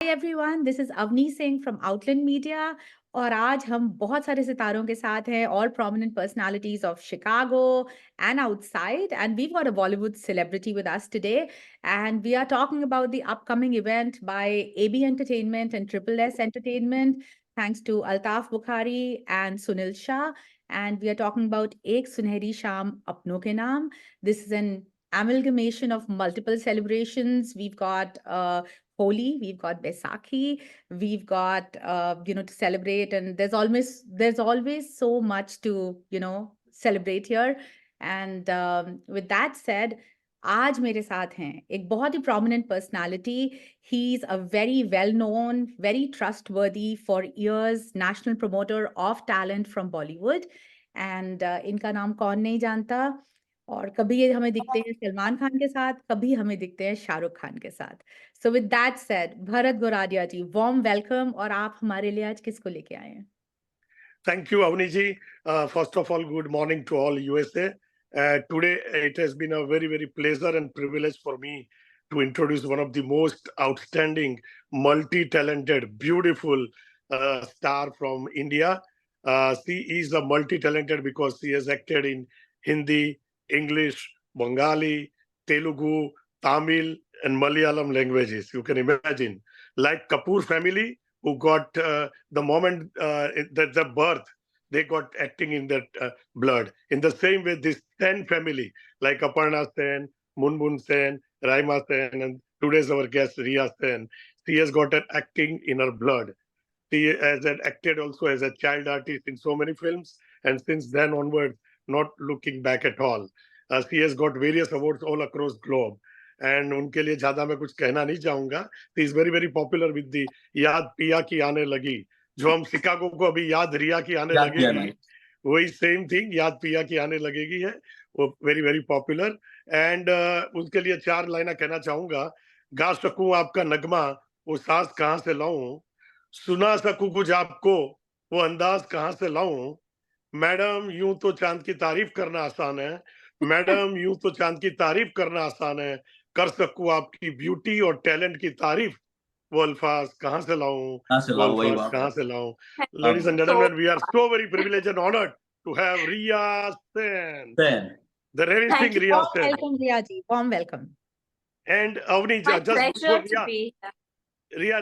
Everyone, this is Avni Singh from Outland media. और आज हम बहुत सारे सितारों के साथ हैं, all prominent personalities of Chicago and outside, and we got a Bollywood celebrity with us today, and we are talking about the upcoming event by AB entertainment and triple S entertainment, thanks to Altaf Bukhari and Sunil Shah. And we are talking about Ek Sunehri Sham Apno Ke Naam. This is an amalgamation of multiple celebrations. We've got Holi, we've got Baisakhi, we've got to celebrate, and there's always so much to celebrate here. And with that said, आज मेरे साथ हैं एक बहुत ही prominent personality. He's a very well known, very trustworthy, for years national promoter of talent from Bollywood. And इनका नाम कौन नहीं जानता। और कभी ये हमें दिखते हैं सलमान खान के साथ, कभी हमें दिखते हैं शाहरुख खान के साथ। So with that said, Bharat Goradia ji, warm welcome. और आप हमारे लिए आज किसको लेके आए हैं? Thank you, Avniji. First of all, good morning to all USA. Today, it has been a very, very pleasure and privilege for me to introduce one of the most outstanding, multi-talented, beautiful star from India. She is a multi-talented because she has acted in Hindi, English, Bengali, Telugu, Tamil, and Malayalam languages. You can imagine. Like Kapoor family, who got the moment that the birth, they got acting in that blood. In the same way, this Sen family, like Aparna Sen, Munbun Sen, Raima Sen, and today's our guest, Riya Sen, she has got an acting in her blood. She has acted also as a child artist in so many films, and since then onwards, not looking back at all. She has got various awards all across globe. And उनके लिए ज्यादा मैं कुछ कहना नहीं चाहूंगा. She is very very popular with the याद पिया की आने लगी. जो हम शिकागो को अभी याद रिया की आने लगेगी, वही सेम थिंग याद पिया की आने लगेगी है. वो वेरी वेरी पॉपुलर. एंड उनके लिए 4 लाइना कहना चाहूंगा. गा सकूं आपका नगमा, वो सांस कहाँ से लाऊं. सुना सकूं कुछ आपको, वो अंदाज कहाँ से लाऊं. मैडम यूं तो चांद की तारीफ करना आसान है. मैडम यूं तो चांद की तारीफ करना आसान है. कर सकूं आपकी ब्यूटी और टैलेंट की तारीफ, वो अल्फाज कहाँ से लाऊं. वो अल्फाज कहाँ से लाऊं. Ladies and gentlemen, we are so very privileged and honored to have Riya Sen, the ravishing Riya Sen. Welcome, Riya ji. Warm welcome. And Avni, My just pleasure before to be here.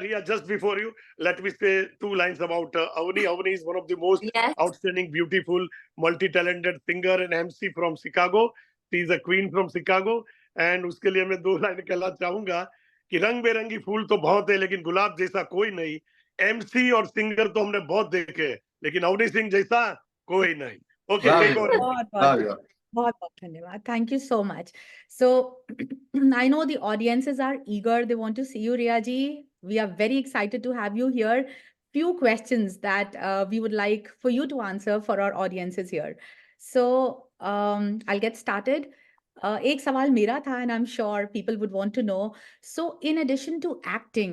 Riya, just before you, let me say 2 lines about Avni. Avni is one of the most Yes. outstanding, beautiful, multi-talented singer and MC from Chicago. She is a queen from Chicago. And उसके लिए मैं 2 line कहना चाहूंगा कि रंग बेरंगी फूल तो बहुत है, लेकिन गुलाब जैसा कोई नहीं. MC और सिंगर तो हमने बहुत देखे, लेकिन अवनी सिंह जैसा कोई नहीं. Okay, take over. बहुत बहुत धन्यवाद. Thank you so much. So I know the audiences are eager. They want to see you, Riya ji. We are very excited to have you here. Few questions that we would like for you to answer for our audiences here. So I'll get started. एक सवाल मेरा था, and I'm sure people would want to know. So in addition to acting,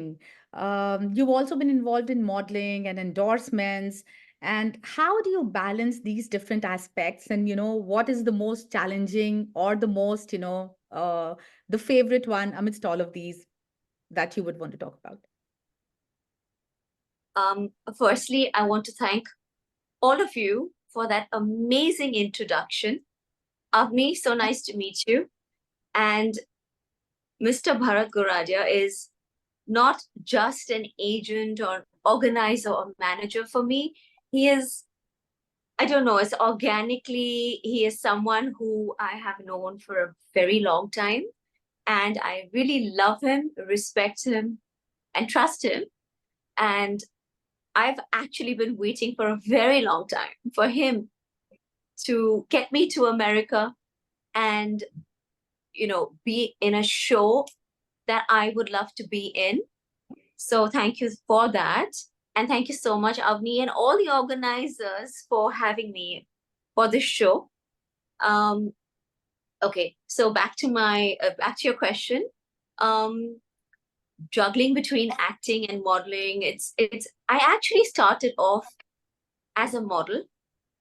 you've also been involved in modeling and endorsements. And how do you balance these different aspects? And, what is the most challenging or the most, the favorite one amidst all of these that you would want to talk about? Firstly, I want to thank all of you for that amazing introduction. Avni, so nice to meet you. And Mr. Bharat Goradia is not just an agent or organizer or manager for me. He is, I don't know, it's organically, he is someone who I have known for a very long time. And I really love him, respect him, and trust him. And I've actually been waiting for a very long time for him to get me to America and, be in a show that I would love to be in. So thank you for that. And thank you so much, Avni, and all the organizers for having me for this show. Okay, so back to your question. Juggling between acting and modeling, I actually started off as a model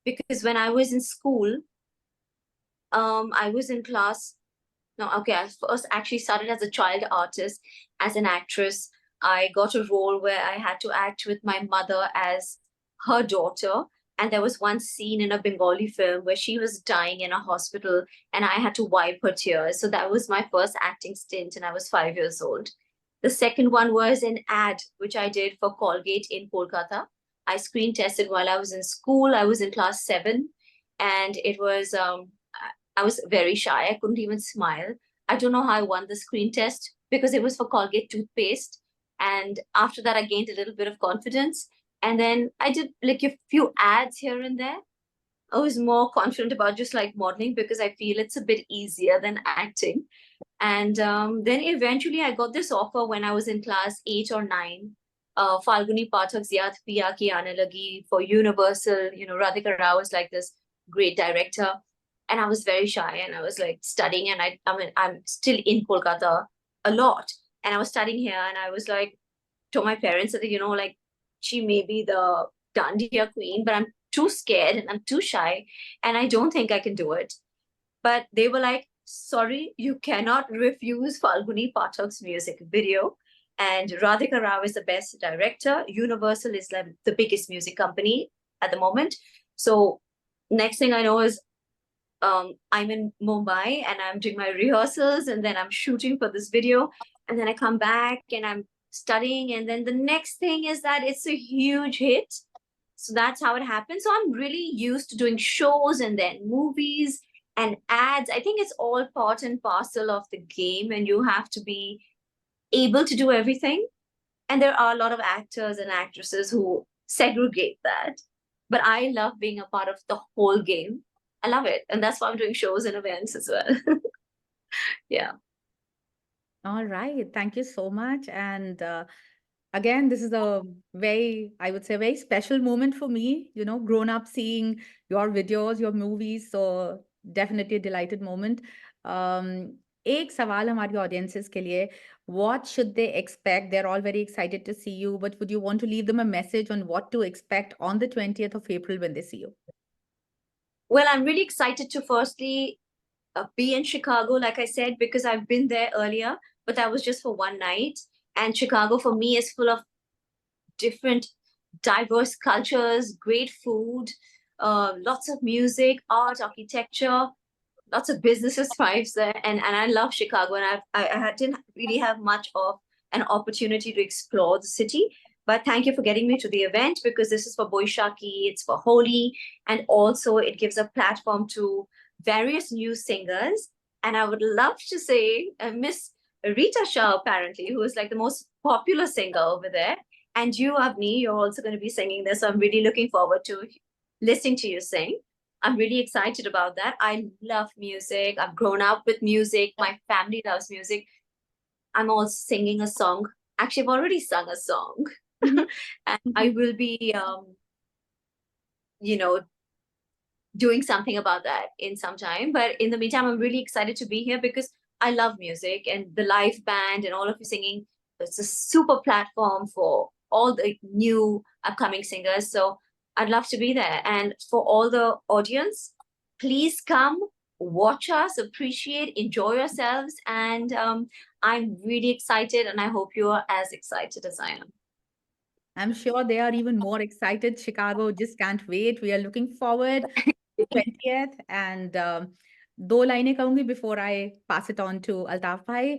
because when I was in school, I was in class. No, okay, I first actually started as a child artist, as an actress. I got a role where I had to act with my mother as her daughter. And there was one scene in a Bengali film where she was dying in a hospital and I had to wipe her tears. So that was my first acting stint, and I was 5 years old. The second one was an ad which I did for Colgate in Kolkata. I screen tested while I was in school. I was in class 7, and it was I was very shy. I couldn't even smile. I don't know how I won the screen test because it was for Colgate toothpaste. And after that, I gained a little bit of confidence. And then I did like a few ads here and there. I was more confident about just like modeling because I feel it's a bit easier than acting. And then eventually I got this offer when I was in class 8 or 9. Falguni Pathak's Yaad Piya Ki Aane Lagi for Universal. Radhika Rao is like this great director. And I was very shy and I was like studying, and I mean, I'm still in Kolkata a lot. And I was studying here, and I was like, told my parents that, like, she may be the Dandiya queen, but I'm too scared and I'm too shy and I don't think I can do it. But they were like, sorry, you cannot refuse Falguni Pathak's music video. And Radhika Rao is the best director. Universal is like the biggest music company at the moment. So next thing I know is I'm in Mumbai and I'm doing my rehearsals, and then I'm shooting for this video. And then I come back and I'm studying. And then the next thing is that it's a huge hit. So that's how it happens. So I'm really used to doing shows and then movies and ads. I think it's all part and parcel of the game, and you have to be able to do everything. And there are a lot of actors and actresses who segregate that. But I love being a part of the whole game. I love it. And that's why I'm doing shows and events as well. Yeah. All right. Thank you so much. And again, this is a I would say, very special moment for me, grown up seeing your videos, your movies. So definitely a delighted moment. एक सवाल हमारी audiences के लिए, what should they expect? They're all very excited to see you, but would you want to leave them a message on what to expect on the 20th of April when they see you? Well, I'm really excited to firstly be in Chicago, like I said, because I've been there earlier, but that was just for one night. And Chicago for me is full of different, diverse cultures, great food, lots of music, art, architecture, lots of businesses thrives there. And I love Chicago. And I didn't really have much of an opportunity to explore the city. But thank you for getting me to the event, because this is for Boishaki, it's for Holi, and also it gives a platform to various new singers. And I would love to say Miss Rita Shah, apparently, who is like the most popular singer over there. And you, Avni, you're also going to be singing this. So I'm really looking forward to listening to you sing. I'm really excited about that. I love music. I've grown up with music. My family loves music. I'm also singing a song. Actually, I've already sung a song. And I will be, doing something about that in some time. But in the meantime, I'm really excited to be here because I love music and the live band and all of you singing. It's a super platform for all the new upcoming singers. So I'd love to be there. And for all the audience, please come, watch us, appreciate, enjoy yourselves. And I'm really excited, and I hope you are as excited as I am. I'm sure they are even more excited. Chicago just can't wait. We are looking forward to 20th. And दो लाइनें कहूंगी before I pass it on to Altaf bhai.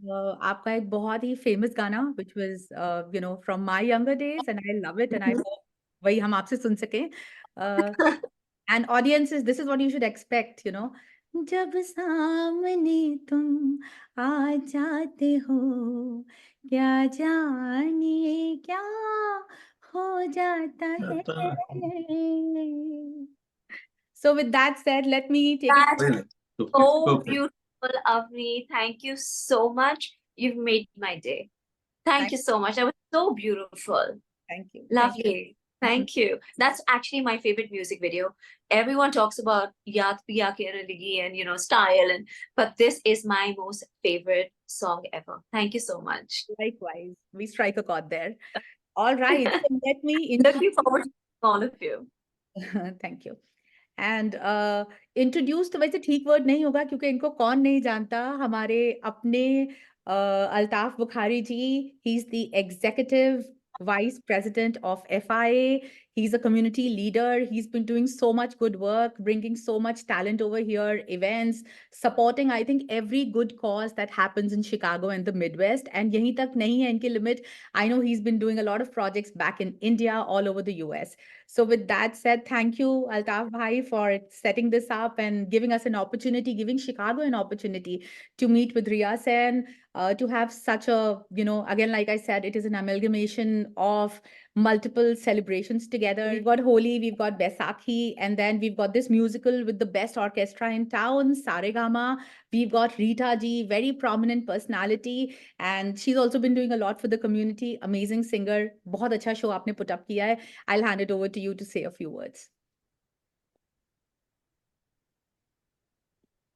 आपका एक बहुत ही famous गाना, which was from my younger days, and I love it, and I hope वही हम आपसे सुन सकें. And audiences, this is what you should expect, जब सामने तुम आ जाते हो, क्या जाने क्या हो जाता है. So with that said, let me take it. That's so beautiful, Avni. Thank you so much. You've made my day. Thank you so much. That was so beautiful. Thank you. Lovely. Thank you. That's actually my favorite music video. Everyone talks about Yaad Piya Ki Aane Lagi and style, but this is my most favorite song ever. Thank you so much. Likewise, we strike a chord there. All right. So let me Looking forward to all of you. Thank you. And introduce तो वैसे ठीक word नहीं होगा क्योंकि इनको कौन नहीं जानता. हमारे अपने Altaf Bukhari ji, he's the executive vice president of FIA. He's a community leader. He's been doing so much good work, bringing so much talent over here, events, supporting, I think, every good cause that happens in Chicago and the Midwest. And yahi tak nahi hai inki limit. I know he's been doing a lot of projects back in India, all over the US. So with that said, thank you, Altaf Bhai, for setting this up and giving us an opportunity, giving Chicago an opportunity to meet with Ria Sen, to have such a, again, like I said, it is an amalgamation of multiple celebrations together. We've got Holi, we've got Baisakhi, and then we've got this musical with the best orchestra in town, Saregama. We've got Rita ji, very prominent personality, and she's also been doing a lot for the community. Amazing singer. बहुत अच्छा show आपने put up किया है. I'll hand it over to you to say a few words.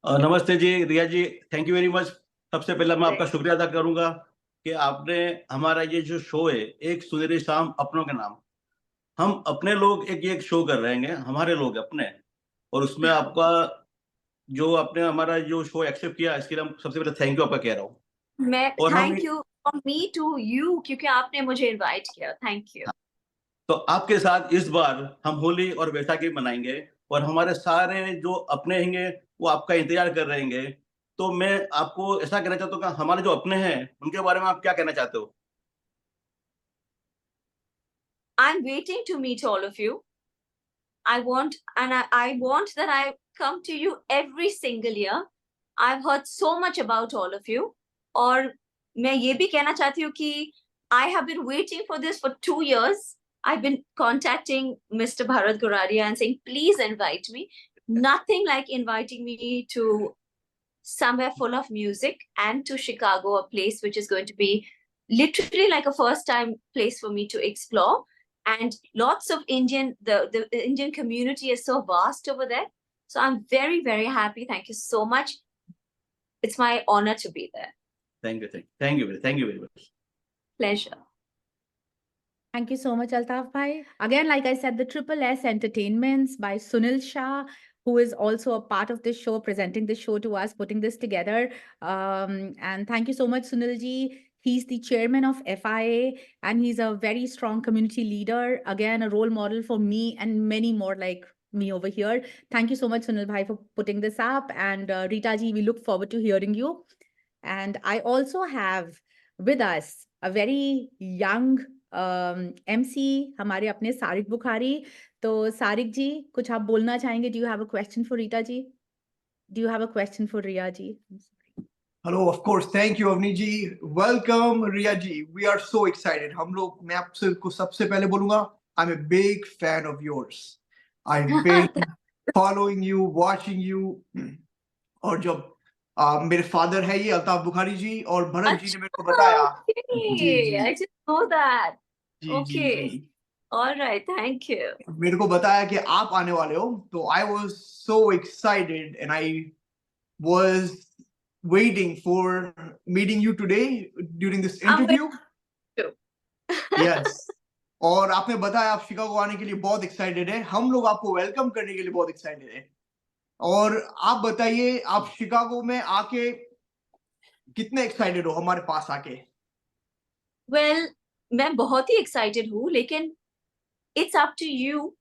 नमस्ते जी, रिया जी, thank you very much. सबसे पहले मैं आपका शुक्रिया अदा करूंगा कि आपने हमारा ये जो शो है, एक सुनहरी शाम अपनों के नाम, हम अपने लोग एक शो कर रहे हैं, हमारे लोग अपने, और उसमें आपका जो आपने हमारा जो शो एक्सेप्ट किया, इसके लिए हम सबसे पहले थैंक यू आपका कह रहा हूँ। मैं और thank you from me to you, क्योंकि आपने मुझे इनवाइट किया। Thank you. तो आपके साथ इस बार हम होली और बैसाखी मनाएंगे, और हमारे सारे जो अपने होंगे वो आपका इंतजार कर रहे होंगे। तो मैं आपको ऐसा कहना चाहता हूँ कि हमारे जो अपने हैं उनके बारे में आप क्या कहना चाहते हो? I'm waiting to meet all of you. I want that I come to you every single year. I've heard so much about all of you. और मैं ये भी कहना चाहती हूँ कि I have been waiting for this for 2 years. I've been contacting Mr. Bharat Goradia and saying, please invite me. Nothing like inviting me to somewhere full of music and to Chicago, a place which is going to be literally like a first time place for me to explore. And lots of the Indian community is so vast over there. So I'm very, very happy. Thank you so much. It's my honor to be there. Thank you very much. Pleasure. Thank you so much, Altaf Bhai. Again, like I said, the Triple S Entertainments by Sunil Shah, who is also a part of this show, presenting this show to us, putting this together. And thank you so much, Sunil ji. He's the chairman of FIA, and he's a very strong community leader. Again, a role model for me and many more like me over here. Thank you so much, Sunil Bhai, for putting this up. And Rita ji, we look forward to hearing you. And I also have with us a very young MC, हमारे अपने सारिक बुखारी। तो सारिक जी, कुछ आप बोलना चाहेंगे? Do you have a question for Rita ji? Do you have a question for Riya ji? Hello, of course. Thank you, Avni ji. Welcome, Riya ji. We are so excited. मैं आपसे को सबसे पहले बोलूँगा, I'm a big fan of yours. I've been following you, watching you. और जब मेरे father है ये अल्ताफ बुखारी जी, और भरत जी ने मेरे को बताया। Okay, I didn't know that. Okay. Ji. All right, thank you. मेरे को बताया कि आप आने वाले हो, तो I was so excited and I was waiting for meeting you today during this interview. Yes. और आपने बताया आप शिकागो आने के लिए बहुत एक्साइटेड है। हम लोग आपको वेलकम करने के लिए बहुत एक्साइटेड है। और आप बताइए, आप शिकागो में आके कितने एक्साइटेड हो हमारे पास आके? Well, मैं बहुत ही excited हूँ, लेकिन it's up to you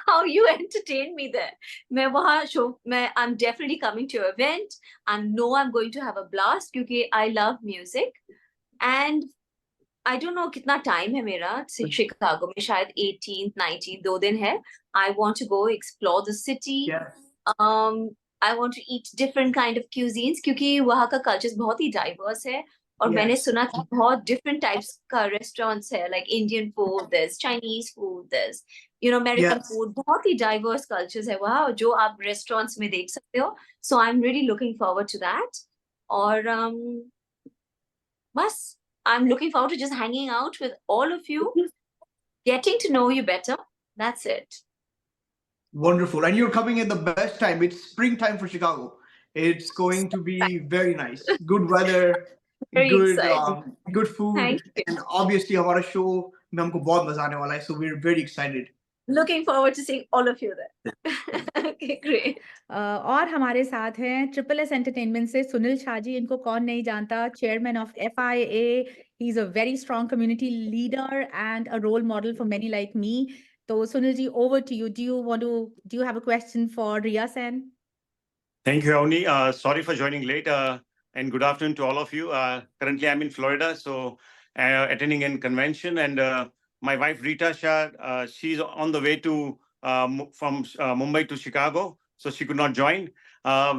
how you entertain me there. मैं वहाँ I'm definitely coming to your event. I know I'm going to have a blast क्योंकि I love music. And I don't know कितना time है मेरा Chicago में, शायद 18th, 19th, 2 दिन है. I want to go explore the city. Yes. I want to eat different kind of cuisines क्योंकि वहाँ का culture बहुत ही diverse है. और मैंने सुना कि बहुत different types का restaurants है, like Indian food, there's Chinese food, there's American food. बहुत ही diverse cultures है वहाँ, जो आप restaurants में देख सकते हो. So I'm really looking forward to that. और बस I'm looking forward to just hanging out with all of you, getting to know you better. That's it. Wonderful. And you're coming at the best time. It's springtime for Chicago. It's going to be very nice. Good weather, good food. And obviously हमारा show में हमको बहुत मजा आने वाला है. So we're very excited. Looking forward to seeing all of you there. Okay, great. और हमारे साथ हैं ट्रिपल एस एंटरटेनमेंट से सुनील शाह जी, इनको कौन नहीं जानता, chairman of FIA. He is a very strong community leader and a role model for many like me. तो Sunil ji, over to you. Do you have a question for Riya Sen? Thank you, Avni. Sorry for joining late, and good afternoon to all of you. Currently, I'm in Florida, so attending a convention, and my wife Rita Shah, she's on the way to from Mumbai to Chicago, so she could not join.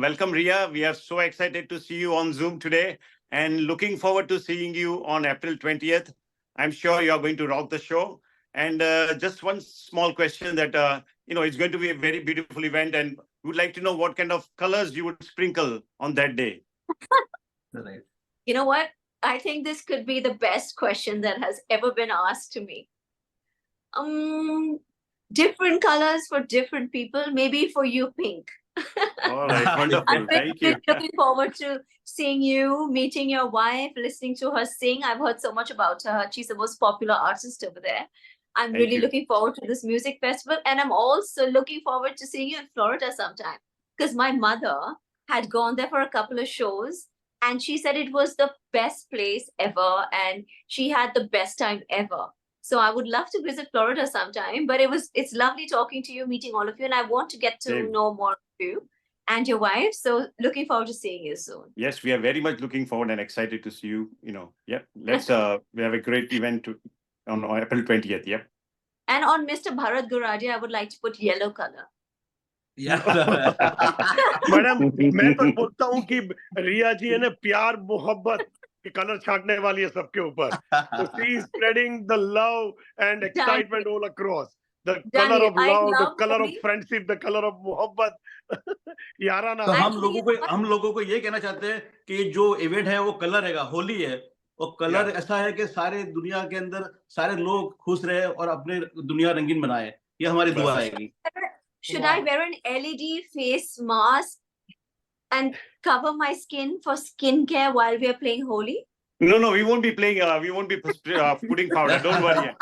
Welcome, Riya. We are so excited to see you on Zoom today, and looking forward to seeing you on April 20th. I'm sure you are going to rock the show. And just one small question that it's going to be a very beautiful event, and we would like to know what kind of colors you would sprinkle on that day. Right. You know what? I think this could be the best question that has ever been asked to me. Different colors for different people. Maybe for you, pink. All right, wonderful. I'm really, Thank you. really looking forward to seeing you, meeting your wife, listening to her sing. I've heard so much about her. She's the most popular artist over there. I'm Thank really you. looking forward to this music festival. And I'm also looking forward to seeing you in Florida sometime. Because my mother had gone there for a couple of shows. And she said it was the best place ever. And she had the best time ever. So I would love to visit Florida sometime. But it's lovely talking to you, meeting all of you. And I want to get to Same. know more of you and your wife. So looking forward to seeing you soon. Yes, we are very much looking forward and excited to see you. Yeah, let's we have a great event on April 20th. Yep. And on Mr. Bharat Guradi, I would like to put yellow color. Madam, मैं तो बोलता हूँ कि रिया जी है ना, प्यार मोहब्बत के कलर छांटने वाली है सबके ऊपर. So she is spreading the love and excitement all across. The color of I love, the love color of Bobby. friendship, the color of मोहब्बत. याराना. तो Actually, हम लोगों को ये कहना चाहते हैं कि जो इवेंट है वो कलर है, होली है, और कलर ऐसा है कि सारे दुनिया के अंदर सारे लोग खुश रहे और अपने दुनिया रंगीन बनाए. ये हमारी दुआ है. should I wear an LED face mask and cover my skin for skincare while we are playing Holi? No, we won't be playing. We won't be putting powder. Don't worry.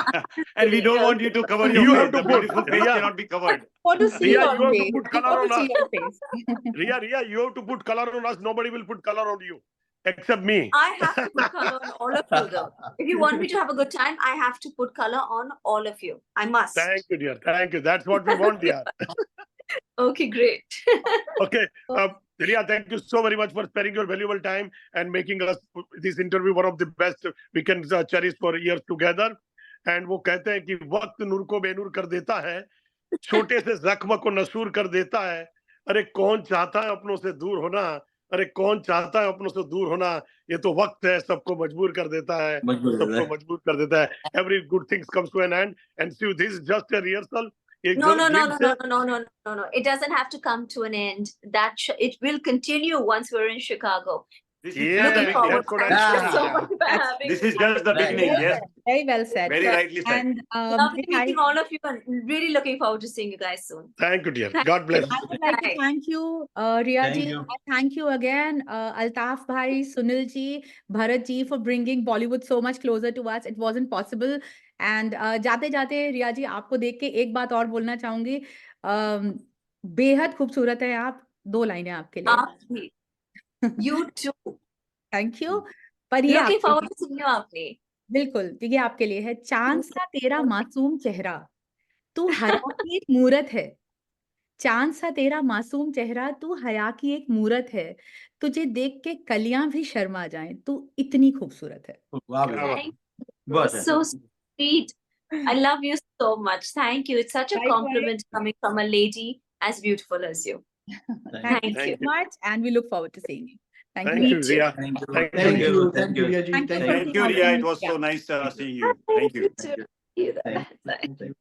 And we don't want you to cover your You face. have to The put- beautiful face Riya. cannot be covered. Want to see Riya, your you have to face. put color Want to on see us. your face. Riya, you have to put color on us. Nobody will put color on you, except me. I have to put color on all of you though. If you want me to have a good time, I have to put color on all of you. I must. Thank you, dear. Thank you. That's what we want, dear. Okay, great. Okay. Riya, thank you so very much for sparing your valuable time and making us this interview one of the best we can cherish for years together. And वो कहते हैं कि वक्त नूर को बेनूर कर देता है, छोटे से जख्म को नसूर कर देता है. अरे कौन चाहता है अपनों से दूर होना, अरे कौन चाहता है अपनों से दूर होना. ये तो वक्त है, सबको मजबूर कर देता है, सबको मजबूर कर देता है. Every good things comes to an end. And see, this is just a rehearsal. No. It doesn't have to come to an end. It will continue once we're in Chicago. This Yeah, is just the Looking forward. beginning. Thank you so much for having This me. is just the beginning. Yes, Very well said. very rightly said. And Lovely meeting all of you and really looking forward to seeing you guys soon. Thank you, dear. God bless. I would like to Right. thank you, Riya Thank ji. you. And thank you again, Altaf bhai, Sunil ji, Bharat ji for bringing Bollywood so much closer to us. It wasn't possible. And जाते जाते रिया जी, आपको देख के एक बात और बोलना चाहूंगी. बेहद खूबसूरत है आप. 2 लाइनें आपके लिए. Aapni. You too. Thank you. पर ये Looking आपके forward to seeing you, Aapni. बिल्कुल, ये आपके लिए है. चांद सा तेरा मासूम चेहरा, तू हया की एक मूरत है. चांद सा तेरा मासूम चेहरा, तू हया की एक मूरत है. तुझे देख के कलियां भी शर्मा जाएं, तू इतनी खूबसूरत है. Thank you. So sweet. I love you so much. Thank you. It's such a Likewise. compliment coming from a lady as beautiful as you. Thank you Thank so you. much, and we look forward to seeing you. Thank Thank you. you, Riya. Thank you. Thank Thank you. you. Thank you, Riya ji. Thank you Thank for you. Thank you, Riya. It was so nice seeing you. Thank you. Thank you. Thank you.